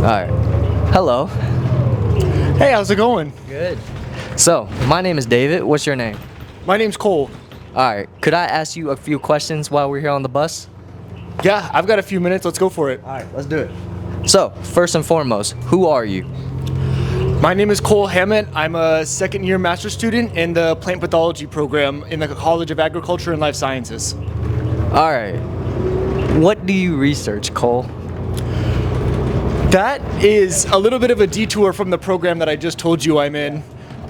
Alright. Hello. Hey, how's it going? Good. So, my name is David. What's your name? My name's Cole. Alright. Could I ask you a few questions while we're here on the bus? Yeah, I've got a few minutes. Let's go for it. Alright, let's do it. So, first and foremost, who are you? My name is Cole Hammett. I'm a second-year master's student in the Plant Pathology program in the College of Agriculture and Life Sciences. Alright. What do you research, Cole? That is a little bit of a detour from the program that I just told you I'm in.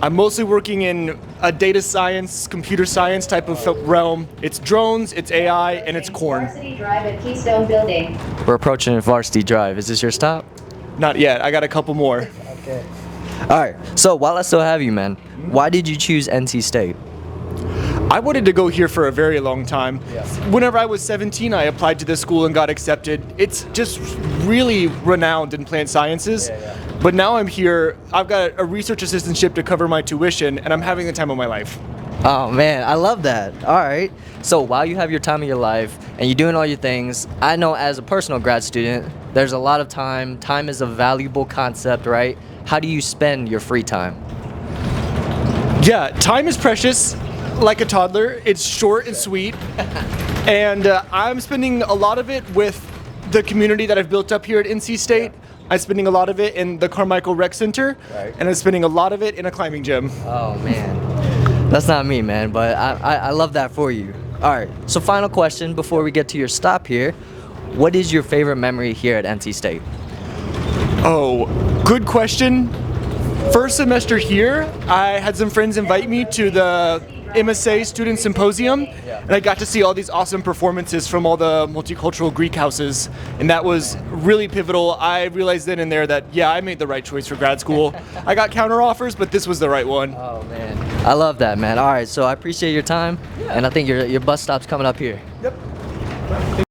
I'm mostly working in a data science, computer science type of realm. It's drones, it's AI, and it's corn. Varsity Drive at Keystone Building. We're approaching Varsity Drive. Is this your stop? Not yet. I got a couple more. Okay. Alright, so while I still have you, man, why did you choose NC State? I wanted to go here for a very long time. Yeah. Whenever I was 17, I applied to this school and got accepted. It's just really renowned in plant sciences. But now I'm here, I've got a research assistantship to cover my tuition, and I'm having the time of my life. Oh man, I love that. Alright. So while you have your time of your life and you're doing all your things, I know as a personal grad student, there's a lot of time. Time is a valuable concept, right? How do you spend your free time? Yeah, time is precious. Like a toddler, it's short and sweet, and I'm spending a lot of it with the community that I've built up here at NC State. I'm spending a lot of it in the Carmichael Rec Center, and I'm spending a lot of it in a climbing gym. Oh man, that's not me, man, but I love that for you. All right, so final question before we get to your stop here. What is your favorite memory here at NC State? Oh, good question. First semester here, I had some friends invite me to the MSA Student Symposium, and I got to see all these awesome performances from all the multicultural Greek houses, and that was really pivotal. I realized then and there that, yeah, I made the right choice for grad school. I got counter offers, but this was the right one. Oh man, I love that, man. All right, so I appreciate your time, and I think your bus stop's coming up here. Yep.